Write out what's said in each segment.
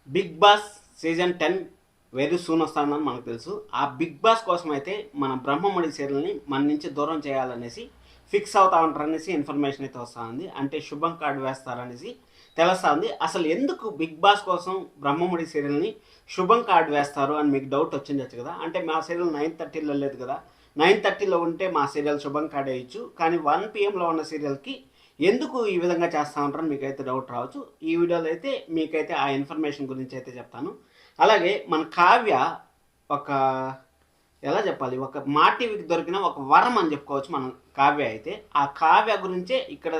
Big Boss season 10 very soon వస్తుందని మనకు తెలుసు. ఆ బిగ్ బాస్ కోసం అయితే మన బ్రహ్మముడి సీరియల్ని మన నుంచి దూరం చేయాలనేసి ఫిక్స్ అవుతా ఉంటారనేసి ఇన్ఫర్మేషన్ అయితే వస్తూ ఉంది. అంటే శుభం కార్డు వేస్తారనేసి తెలుస్తూ ఉంది. అసలు ఎందుకు బిగ్ బాస్ కోసం బ్రహ్మముడి సీరియల్ని శుభం కార్డు వేస్తారు అని మీకు డౌట్ వచ్చిండొచ్చు కదా. అంటే మా సీరియల్ 9:30లో లేదు కదా, 9:30లో ఉంటే మా సీరియల్ శుభం కార్డు వేయచ్చు, కానీ 1 PM ఉన్న సీరియల్కి ఎందుకు ఈ విధంగా చేస్తూ ఉంటారని మీకైతే డౌట్ రావచ్చు. ఈ వీడియోలో అయితే మీకైతే ఆ ఇన్ఫర్మేషన్ గురించి అయితే చెప్తాను. అలాగే మన కావ్య ఒక ఎలా చెప్పాలి, ఒక మా టీవీకి దొరికిన ఒక వరం అని చెప్పుకోవచ్చు మనం. కావ్య అయితే ఆ కావ్య గురించే ఇక్కడ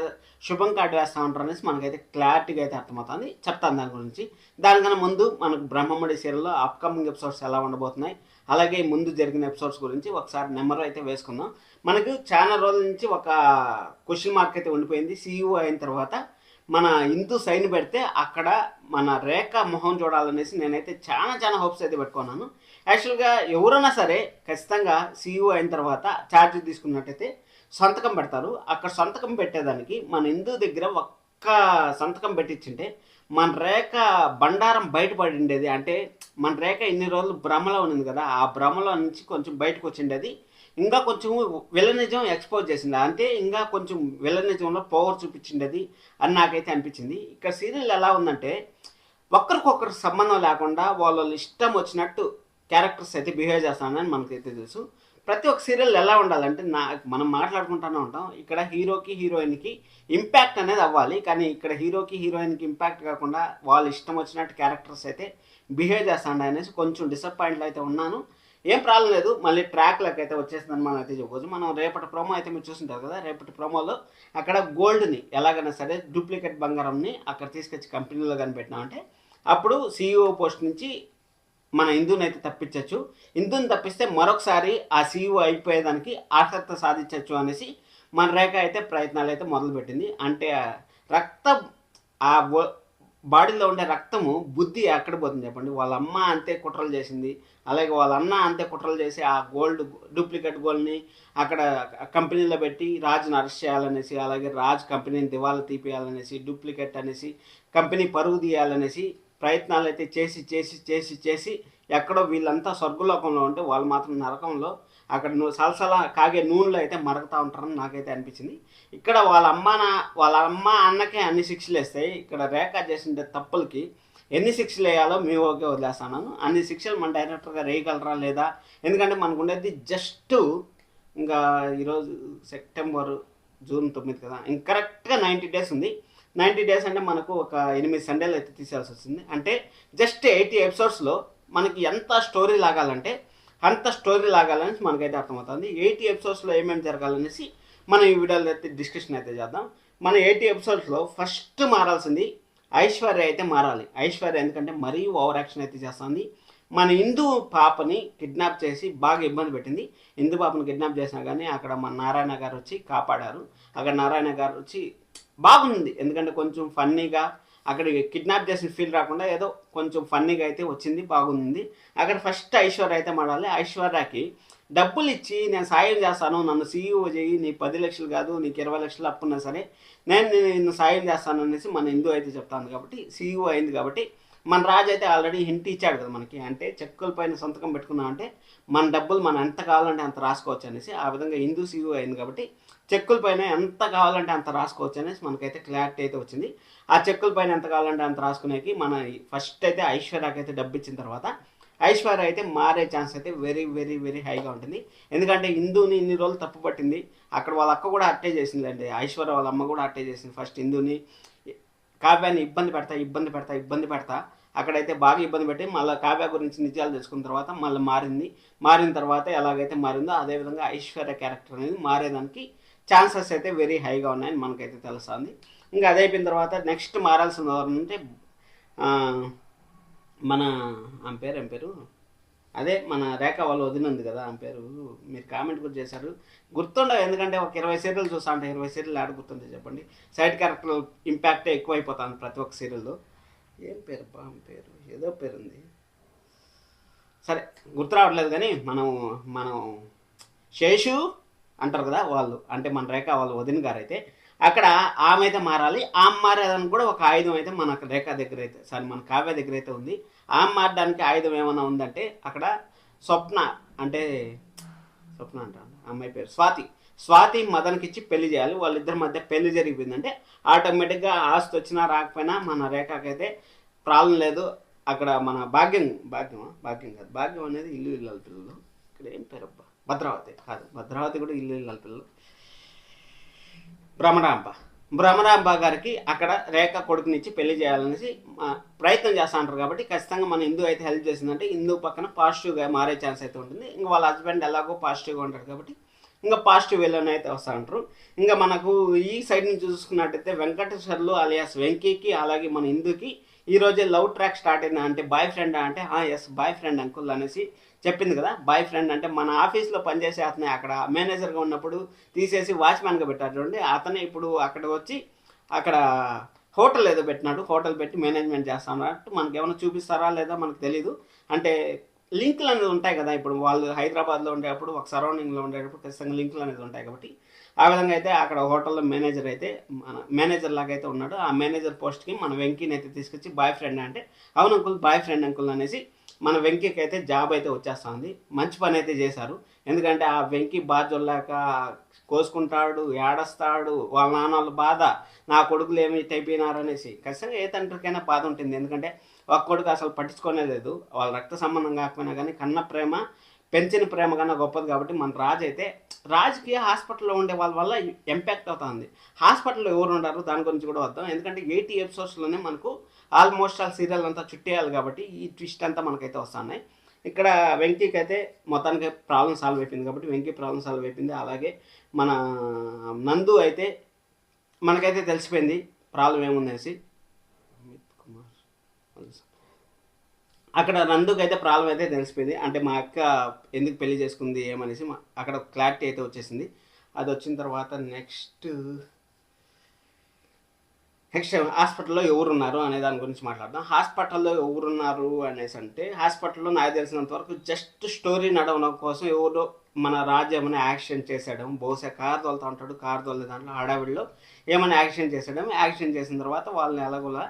శుభం కార్డు వేస్తూ ఉంటారు అనేసి మనకైతే క్లారిటీగా అయితే అర్థమవుతుంది. చెప్తాను దాని గురించి. దానికన్నా ముందు మనకు బ్రహ్మముడి సీరియల్లో అప్కమింగ్ ఎపిసోడ్స్ ఎలా ఉండబోతున్నాయి, అలాగే ముందు జరిగిన ఎపిసోడ్స్ గురించి ఒకసారి నెంబర్ అయితే వేసుకుందాం. మనకు చాలా రోజుల నుంచి ఒక క్వశ్చన్ మార్క్ అయితే ఉండిపోయింది. సీఈఓ అయిన తర్వాత మన ఇందు సైన్ పెడితే అక్కడ మన రేఖ మొహం చూడాలనేసి నేనైతే చాలా హోప్స్ అయితే పెట్టుకున్నాను. యాక్చువల్గా ఎవరైనా సరే ఖచ్చితంగా సీఈఓ అయిన తర్వాత ఛార్జ్ తీసుకున్నట్టయితే సంతకం పెడతారు. అక్కడ సంతకం పెట్టేదానికి మన ఇందు దగ్గర ఒక్క సంతకం పెట్టించింటే మన రేఖ బండారం బయటపడి ఉండేది. అంటే మన రేఖ ఇన్ని రోజులు భ్రమలో ఉన్నది కదా, ఆ భ్రమలో నుంచి కొంచెం బయటకు వచ్చిండేది. ఇంకా కొంచెం విలనిజం ఎక్స్పోజ్ చేసింది, అంటే ఇంకా కొంచెం విలనిజంలో పవర్ చూపించిండేది అని నాకైతే అనిపించింది. ఇక్కడ సీరియల్ ఎలా ఉందంటే ఒక్కరికొకరు సంబంధం లేకుండా వాళ్ళ ఇష్టం వచ్చినట్టు క్యారెక్టర్స్ అయితే బిహేవ్ చేస్తానని మనకైతే తెలుసు. ప్రతి ఒక్క సీరియల్ ఎలా ఉండాలంటే మనం మాట్లాడుకుంటూనే ఉంటాం, ఇక్కడ హీరోకి హీరోయిన్కి ఇంపాక్ట్ అనేది అవ్వాలి. కానీ ఇక్కడ హీరోకి హీరోయిన్కి ఇంపాక్ట్ కాకుండా వాళ్ళు ఇష్టం వచ్చినట్టు క్యారెక్టర్స్ అయితే బిహేవ్ చేస్తాండి అనేసి కొంచెం డిసప్పాయింట్లో అయితే ఉన్నాను. ఏం ప్రాబ్లం లేదు, మళ్ళీ ట్రాక్లకు అయితే వచ్చేస్తుందని మనం అయితే చెప్పుకోవచ్చు. మనం రేపటి ప్రోమో అయితే మీరు చూస్తుంటారు కదా, రేపటి ప్రోమోలో అక్కడ గోల్డ్ని ఎలాగైనా సరే డూప్లికేట్ బంగారంని అక్కడ తీసుకొచ్చి కంపెనీలో కనిపెట్టినామంటే అప్పుడు సీఈఓ పోస్ట్ నుంచి మన ఇందుని అయితే తప్పించవచ్చు. ఇందుని తప్పిస్తే మరొకసారి ఆ సీఈఓ అయిపోయేదానికి ఆసక్తి సాధించవచ్చు అనేసి మన రేఖ అయితే ప్రయత్నాలు అయితే మొదలుపెట్టింది. అంటే రక్తం ఆ బాడీలో ఉండే రక్తము బుద్ధి ఎక్కడ పోతుంది చెప్పండి. వాళ్ళ అమ్మ అంతే కుట్రలు చేసింది, అలాగే వాళ్ళ అన్న అంతే కుట్రలు చేసి ఆ గోల్డ్ డూప్లికేట్ గోల్డ్ని అక్కడ కంపెనీలో పెట్టి రాజును అరెస్ట్ చేయాలనేసి, అలాగే రాజు కంపెనీని దివాలా తీపియాలనేసి, డూప్లికేట్ అనేసి కంపెనీ పరుగు తీయాలనేసి ప్రయత్నాలు అయితే చేసి చేసి చేసి చేసి ఎక్కడో వీళ్ళంతా స్వర్గలోకంలో ఉంటే వాళ్ళు మాత్రం నరకంలో అక్కడ సలసల కాగే నూనెలో అయితే మరగతా ఉంటారని నాకైతే అనిపించింది. ఇక్కడ వాళ్ళ అమ్మ అన్నకే అన్ని శిక్షలు వేస్తాయి. ఇక్కడ రేఖ చేసిన తప్పులకి ఎన్ని శిక్షలు వేయాలో మీ ఓకే వదిలేస్తాను. అన్ని శిక్షలు మన డైరెక్టర్గా వేయగలరా లేదా, ఎందుకంటే మనకు ఉండేది జస్ట్ ఇంకా ఈరోజు సెప్టెంబర్ జూన్ 9 కదా, ఇంక కరెక్ట్గా 90 days ఉంది. 90 days అంటే మనకు ఒక 8 సండేలు అయితే తీసేయాల్సి వస్తుంది. అంటే జస్ట్ 80 episodes మనకి ఎంత స్టోరీ లాగాలంటే అంత స్టోరీ లాగాలని మనకైతే అర్థమవుతుంది. 80 episodes ఏమేమి జరగాలనేసి మనం ఈ వీడియోలో అయితే డిస్కషన్ అయితే చేద్దాం. మన 80 episodes ఫస్ట్ మారాల్సింది ఐశ్వర్య అయితే మారాలి. ఐశ్వర్య ఎందుకంటే మరీ ఓవర్ యాక్షన్ అయితే చేస్తుంది. మన హిందూ పాపని కిడ్నాప్ చేసి బాగా ఇబ్బంది పెట్టింది. హిందూ పాపని కిడ్నాప్ చేసినా కానీ అక్కడ మన నారాయణ గారు వచ్చి కాపాడారు. అక్కడ నారాయణ గారు వచ్చి బాగుంది, ఎందుకంటే కొంచెం ఫన్నీగా అక్కడ కిడ్నాప్ చేసిన ఫీల్ రాకుండా ఏదో కొంచెం ఫన్నీగా అయితే వచ్చింది, బాగుంది. అక్కడ ఫస్ట్ ఐశ్వర్య అయితే మాడాలి. ఐశ్వర్యకి డబ్బులు ఇచ్చి నేను సాయం చేస్తాను, నన్ను సీఈఓ చేయి, నీ 10 లక్షలు కాదు నీకు 20 లక్షలు అప్పున్నా సరే నేను నిన్ను సాయం చేస్తాను అనేసి మన హిందూ అయితే చెప్తాను. కాబట్టి సీఈఓ అయింది కాబట్టి మన రాజు అయితే ఆల్రెడీ హింట్ ఇచ్చాడు కదా మనకి, అంటే చెక్కుల పైన సంతకం పెట్టుకున్నాం అంటే మన డబ్బులు మనం ఎంత కావాలంటే అంత రాసుకోవచ్చు అనేసి. ఆ విధంగా హిందూ సీఈఓ అయింది కాబట్టి చెక్కుల పైన ఎంత కావాలంటే అంత రాసుకోవచ్చు అనేసి మనకైతే క్లారిటీ అయితే వచ్చింది. ఆ చెక్కుల పైన ఎంత కావాలంటే అంత రాసుకునేకి మన ఫస్ట్ అయితే ఐశ్వర్యకి అయితే డబ్బు ఇచ్చిన తర్వాత ఐశ్వర్య అయితే మారే ఛాన్స్ అయితే వెరీ వెరీ వెరీ హైగా ఉంటుంది. ఎందుకంటే హిందూని ఇన్ని రోజులు తప్పు పట్టింది, అక్కడ వాళ్ళ అక్క కూడా అట్టే చేసింది, అంటే ఐశ్వర్య వాళ్ళ అమ్మ కూడా అట్టే చేసింది. ఫస్ట్ హిందూని కావ్యాన్ని ఇబ్బంది పెడతా అక్కడైతే బాగా ఇబ్బంది పెట్టి మళ్ళీ కావ్య గురించి నిజాలు తెలుసుకున్న తర్వాత మళ్ళీ మారిన తర్వాత ఎలాగైతే మారిందో అదేవిధంగా ఐశ్వర్య క్యారెక్టర్ అనేది మారేదానికి ఛాన్సెస్ అయితే వెరీ హైగా ఉన్నాయని మనకైతే తెలుస్తుంది. ఇంకా అదే అయిపోయిన తర్వాత నెక్స్ట్ మారాల్సిన అంటే మన ఆమె పేరు ఏం పేరు, అదే మన రేఖ వాళ్ళు వదిన ఉంది కదా, ఆమె పేరు మీరు కామెంట్ కూడా చేశారు, గుర్తుండవు. ఎందుకంటే ఒక 20 సీరియల్ చూస్తా అంటే 20 సీరియల్ ఆడ గుర్తుంటే చెప్పండి. సైడ్ క్యారెక్టర్ ఇంపాక్టే ఎక్కువ అయిపోతుంది ప్రతి ఒక్క సీరియల్లో. ఏం పేరు ఆమె పేరు, ఏదో పేరు ఉంది, సరే గుర్తు రావట్లేదు. కానీ మనం శేషు అంటారు కదా వాళ్ళు, అంటే మన రేఖ వాళ్ళు వదిన గారు అయితే అక్కడ ఆమె అయితే మారాలి. ఆమె మారేదానికి కూడా ఒక ఆయుధం అయితే మన రేఖ దగ్గర అయితే మన కావ్య దగ్గర అయితే ఉంది. ఆమె మారడానికి ఆయుధం ఏమైనా ఉందంటే అక్కడ స్వప్న అంటే స్వప్న అంటాను అమ్మాయి పేరు స్వాతి మదన్కి ఇచ్చి పెళ్లి చేయాలి. వాళ్ళిద్దరి మధ్య పెళ్లి జరిగిపోయిందంటే ఆటోమేటిక్గా ఆస్తి వచ్చినా రాకపోయినా మన రేఖకైతే ప్రాబ్లం లేదు. అక్కడ మన భాగ్యం కాదు, భాగ్యం అనేది ఇల్లు ఇల్లాల పిల్లలు. ఇక్కడ ఏం పేరు అబ్బా, భద్రావతి కాదు, భద్రావతి కూడా ఇల్లు ఇల్లాల పిల్లలు. భ్రమరాంబ గారికి అక్కడ రేఖ కొడుకునిచ్చి పెళ్లి చేయాలనేసి ప్రయత్నం చేస్తూ ఉంటారు. కాబట్టి ఖచ్చితంగా మన హిందూ అయితే హెల్ప్ చేసిందంటే హిందూ పక్కన పాజిటివ్గా మారే ఛాన్స్ అయితే ఉంటుంది. ఇంకా వాళ్ళ హస్బెండ్ ఎలాగో పాజిటివ్గా ఉంటాడు కాబట్టి ఇంకా పాజిటివ్ వేలోనే అయితే వస్తూ ఉంటారు. ఇంకా మనకు ఈ సైడ్ నుంచి చూసుకున్నట్టయితే వెంకటేశ్వర్లు అలియాస్ వెంకీకి అలాగే మన హిందూకి ఈరోజే లవ్ ట్రాక్ స్టార్ట్ అయింది. అంటే బాయ్ ఫ్రెండ్ అంటే ఎస్ బాయ్ ఫ్రెండ్ అంకుల్ అనేసి చెప్పింది కదా. బాయ్ ఫ్రెండ్ అంటే మన ఆఫీస్లో పనిచేసే అతనే అక్కడ మేనేజర్గా ఉన్నప్పుడు తీసేసి వాచ్మెన్గా పెట్టారు చూడండి. అతనే ఇప్పుడు అక్కడ వచ్చి అక్కడ హోటల్ ఏదో పెట్టినాడు. హోటల్ పెట్టి మేనేజ్మెంట్ చేస్తామన్నట్టు మనకి ఏమైనా చూపిస్తారా లేదా మనకు తెలీదు. అంటే లింకులు అనేది ఉంటాయి కదా. ఇప్పుడు వాళ్ళు హైదరాబాద్లో ఉండేటప్పుడు ఒక సరౌండింగ్లో ఉండేటప్పుడు ఖచ్చితంగా లింకులు అనేది ఉంటాయి కాబట్టి ఆ విధంగా అయితే అక్కడ హోటల్లో మేనేజర్ అయితే మన మేనేజర్ లాగా అయితే ఉన్నాడు. ఆ మేనేజర్ పోస్ట్కి మన వెంకీని అయితే తీసుకొచ్చి బాయ్ ఫ్రెండ్ అంటే అవును అంకుల్ బాయ్ ఫ్రెండ్ అంకుల్ అనేసి మన వెంకీకి అయితే జాబ్ అయితే వచ్చేస్తుంది. మంచి పని అయితే చేశారు. ఎందుకంటే ఆ వెంకీ బాధ్యుల్లాక కోసుకుంటాడు, ఏడస్తాడు, వాళ్ళ నాన్న వాళ్ళ బాధ, నా కొడుకులు ఏమి అయిపోయినారనేసి ఖచ్చితంగా ఏ తండ్రికైనా బాధ ఉంటుంది. ఎందుకంటే ఒక కొడుకు అసలు పట్టించుకోనే లేదు. వాళ్ళ రక్త సంబంధం కాకపోయినా కానీ కన్న ప్రేమ పెంచిన ప్రేమ కన్నా గొప్పది. కాబట్టి మన రాజు అయితే రాజుకి హాస్పిటల్లో ఉండే వాళ్ళ వల్ల ఇంపాక్ట్ అవుతుంది. హాస్పిటల్లో ఎవరు ఉండారు దాని గురించి కూడా వద్దాం. ఎందుకంటే 80 ఎపిసోడ్స్లోనే మనకు ఆల్మోస్ట్ ఆ సీరియల్ అంతా చుట్టేయాలి కాబట్టి ఈ ట్విస్ట్ అంతా మనకైతే వస్తున్నాయి. ఇక్కడ వెంకీకి అయితే మొత్తానికి ప్రాబ్లం సాల్వ్ అయిపోయింది కాబట్టి వెంకీ ప్రాబ్లం సాల్వ్ అయిపోయింది. అలాగే మన నందు అయితే మనకైతే తెలిసిపోయింది ప్రాబ్లం ఏముందనేసి. అక్కడ నందుకు అయితే ప్రాబ్లం అయితే తెలిసిపోయింది. అంటే మా అక్క ఎందుకు పెళ్లి చేసుకుంది ఏమనేసి అక్కడ క్లారిటీ అయితే వచ్చేసింది. అది వచ్చిన తర్వాత నెక్స్ట్ హాస్పిటల్లో ఎవరున్నారు అనే దాని గురించి మాట్లాడదాం. హాస్పిటల్లో ఎవరున్నారు అనేసి అంటే హాస్పిటల్లో నాకు తెలిసినంత వరకు జస్ట్ స్టోరీ నడవడం కోసం ఎవరో మన రాజు ఏమైనా యాక్షన్ చేసాడు. బహుశా కారు తోలుతూ ఉంటాడు, కారు తోలే దాంట్లో హడావిడిలో ఏమైనా యాక్షన్ చేసాడు. యాక్షన్ చేసిన తర్వాత వాళ్ళని ఎలాగోలా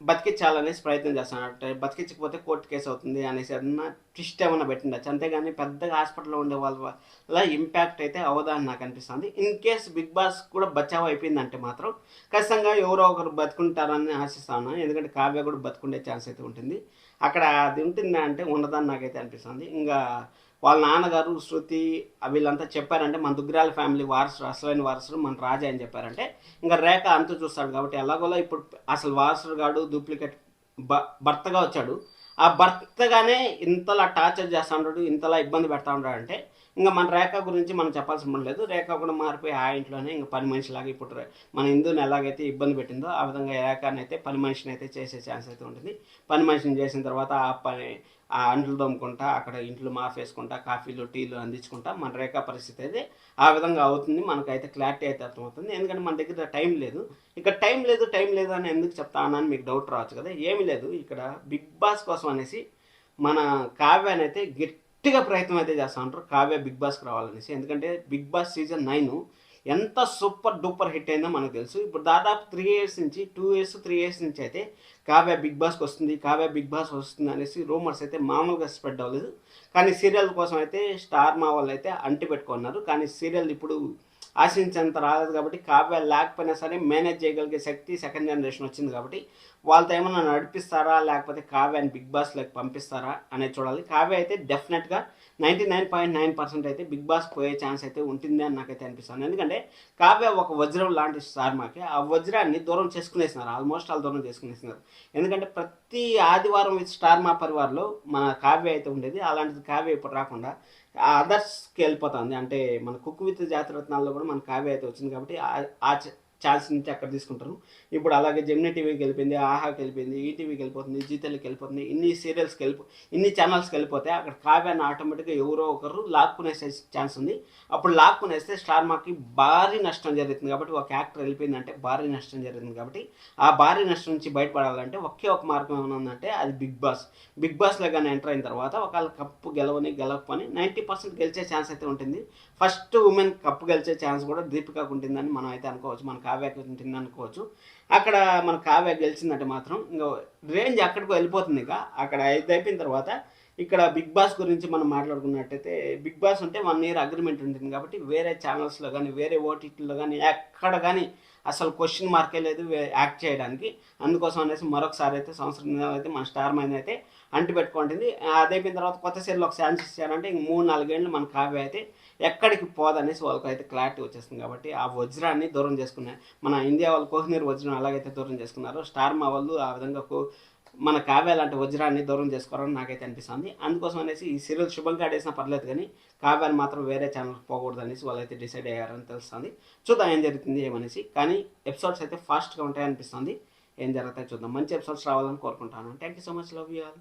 బతికించాలనేసి ప్రయత్నం చేస్తాను. అంటే బతికించకపోతే కోర్టు కేసు అవుతుంది అనేసి ఏదన్నా ట్విస్ట్ ఏమన్నా పెట్టిండొచ్చు. అంతేగాని పెద్దగా హాస్పిటల్లో ఉండే వాళ్ళ వల్ల ఇంపాక్ట్ అయితే అవదని నాకు అనిపిస్తుంది. ఇన్ కేస్ బిగ్ బాస్ కూడా బచావ్ అయిపోయిందంటే మాత్రం ఖచ్చితంగా ఎవరో ఒకరు బతుకుంటారని ఆశిస్తాను. ఎందుకంటే కావ్య కూడా బతుకుండే ఛాన్స్ అయితే ఉంటుంది. అక్కడ అది ఉంటుంది అంటే ఉండదని నాకైతే అనిపిస్తుంది. ఇంకా వాళ్ళ నాన్నగారు శృతి వీళ్ళంతా చెప్పారంటే మన దుగ్గిరాల ఫ్యామిలీ వారసుడు అసలైన వారసుడు మన రాజా అని చెప్పారంటే ఇంకా రేఖ అంతు చూస్తాడు. కాబట్టి ఎలాగోలా ఇప్పుడు అసలు వారసుడు గాడు డూప్లికేట్ భర్తగా వచ్చాడు. ఆ భర్తగానే ఇంతలా టార్చర్ చేస్తూ ఉంటాడు, ఇంతలా ఇబ్బంది పెడతా ఉంటాడు. అంటే ఇంకా మన రేఖ గురించి మనం చెప్పాల్సిన పని లేదు. రేఖ కూడా మారిపోయి ఆ ఇంట్లోనే ఇంకా పని మనిషిలాగా ఇప్పుడు మన హిందూని ఎలాగైతే ఇబ్బంది పెట్టిందో ఆ విధంగా రేఖని అయితే పని మనిషిని అయితే చేసే ఛాన్స్ అయితే ఉంటుంది. పని మనిషిని చేసిన తర్వాత ఆ అంట్లు దమ్ముకుంటా అక్కడ ఇంట్లో మాఫేసుకుంటా కాఫీలు టీలు అందించుకుంటా మన రేఖ పరిస్థితి అయితే ఆ విధంగా అవుతుంది. మనకైతే క్లారిటీ అయితే అర్థమవుతుంది. ఎందుకంటే మన దగ్గర టైం లేదు. ఇక్కడ టైం లేదు అని ఎందుకు చెప్తానని మీకు డౌట్ రావచ్చు కదా. ఏమీ లేదు, ఇక్కడ బిగ్ బాస్ కోసం అనేసి మన కావ్యాన్ని అయితే గట్టిగా ప్రయత్నం అయితే చేస్తూ ఉంటారు. కావ్య బిగ్ బాస్కి రావాలనేసి. ఎందుకంటే బిగ్ బాస్ సీజన్ 9 ఎంత సూపర్ డూపర్ హిట్ అయిందో మనకు తెలుసు. ఇప్పుడు దాదాపు 3 ఇయర్స్ నుంచి 3 ఇయర్స్ నుంచి అయితే కావ్య బిగ్ బాస్కి వస్తుంది, కావ్య బిగ్ బాస్ వస్తుంది అనేసి రూమర్స్ అయితే మామూలుగా స్ప్రెడ్ అవ్వలేదు. కానీ సీరియల్ కోసం అయితే స్టార్ మా వాళ్ళు అయితే అంటి పెట్టుకున్నారు. కానీ సీరియల్ ఇప్పుడు ఆశించేంత రాలేదు కాబట్టి కావ్య లేకపోయినా సరే మేనేజ్ చేయగలిగే శక్తి సెకండ్ జనరేషన్ వచ్చింది. కాబట్టి వాళ్ళతో ఏమన్నా నడిపిస్తారా లేకపోతే కావ్యాన్ని బిగ్ బాస్లోకి పంపిస్తారా అనేది చూడాలి. కావ్య అయితే డెఫినెట్గా 99.9% అయితే బిగ్ బాస్ పోయే ఛాన్స్ అయితే ఉంటుంది అని నాకైతే అనిపిస్తుంది. ఎందుకంటే కావ్య ఒక వజ్రం లాంటి స్టార్మాకి ఆ వజ్రాన్ని దూరం చేసుకునేసినారు. ఆల్మోస్ట్ వాళ్ళు దూరం చేసుకునేసినారు. ఎందుకంటే ప్రతి ఆదివారం విత్ స్టార్ మా పరివార్లో మన కావ్య అయితే ఉండేది. అలాంటిది కావ్య ఇప్పుడు రాకుండా అదర్స్కి వెళ్ళిపోతుంది. అంటే మన కుక్ విత్ జాతిరత్నాల్లో కూడా మన కావ్య అయితే వచ్చింది. కాబట్టి ఛాన్స్ నుంచి అక్కడ తీసుకుంటారు. ఇప్పుడు అలాగే జెమినీ టీవీకి వెళ్ళిపోయింది, ఆహాకి వెళ్ళిపోయింది, ఈటీవీకి వెళ్ళిపోతుంది, జీతెల్కి వెళ్ళిపోతుంది, ఇన్ని ఛానల్స్కి వెళ్ళిపోతే అక్కడ కావ్యాన్ని ఆటోమేటిక్గా ఎవరో ఒకరు లాక్కునేసే ఛాన్స్ ఉంది. అప్పుడు లాక్కునేస్తే స్టార్ మాకి భారీ నష్టం జరుగుతుంది. కాబట్టి ఒక యాక్టర్ వెళ్ళిపోయిందంటే భారీ నష్టం జరుగుతుంది. కాబట్టి ఆ భారీ నష్టం నుంచి బయటపడాలంటే ఒకే ఒక మార్గం ఏమైనా ఉందంటే అది బిగ్ బాస్లో కానీ ఎంటర్ అయిన తర్వాత ఒకవేళ కప్పు గెలవకపోని 90% గెలిచే ఛాన్స్ అయితే ఉంటుంది. ఫస్ట్ ఉమెన్ కప్పు గెలిచే ఛాన్స్ కూడా దీపికాకు ఉంటుందని మనం అయితే అనుకోవచ్చు, మన కావ్యకి ఉంటుంది అనుకోవచ్చు. అక్కడ మన కావ్య గెలిచిందంటే మాత్రం ఇంకా రేంజ్ అక్కడికి వెళ్ళిపోతుంది. ఇక అక్కడ అయిపోయిన తర్వాత ఇక్కడ బిగ్ బాస్ గురించి మనం మాట్లాడుకున్నట్టయితే బిగ్ బాస్ ఉంటే 1 year అగ్రిమెంట్ ఉంటుంది. కాబట్టి వేరే ఛానల్స్లో కానీ వేరే ఓటీటీలో కానీ ఎక్కడ కానీ అసలు క్వశ్చన్ మార్కే లేదు యాక్ట్ చేయడానికి. అందుకోసం అనేసి మరొకసారి అయితే సంవత్సరం అయితే మన స్టార్ మైన్ అయితే అంటి పెట్టుకుంటుంది. అదైపోయిన తర్వాత కొత్త సీరియల్ ఒక ఛాన్స్ ఇచ్చారంటే ఇంక 3-4 ఏళ్ళు మన కావ్య అయితే ఎక్కడికి పోదనేసి వాళ్ళకి అయితే క్లారిటీ వచ్చేస్తుంది. కాబట్టి ఆ వజ్రాన్ని దూరం చేసుకున్నారు మన ఇండియా వాళ్ళు. కోహినూర్ వజ్రం ఎలాగైతే దూరం చేసుకున్నారో స్టార్ మా వాళ్ళు ఆ విధంగా మన కావ్య లాంటి వజ్రాన్ని దూరం చేసుకోవాలని నాకైతే అనిపిస్తుంది. అందుకోసం అనేసి ఈ సీరియల్ శుభంగా ఆడేసినా పర్లేదు, కానీ కావ్యాన్ని మాత్రం వేరే ఛానల్కి పోకూడదు అనేసి వాళ్ళైతే డిసైడ్ అయ్యారని తెలుస్తుంది. చూద్దాం ఏం జరుగుతుంది ఏమనేసి. కానీ ఎపిసోడ్స్ అయితే ఫాస్ట్గా ఉంటాయనిపిస్తుంది. ఏం జరుగుతాయి చూద్దాం. మంచి ఎపిసోడ్స్ రావాలని కోరుకుంటాను. Thank you so much. Love you all.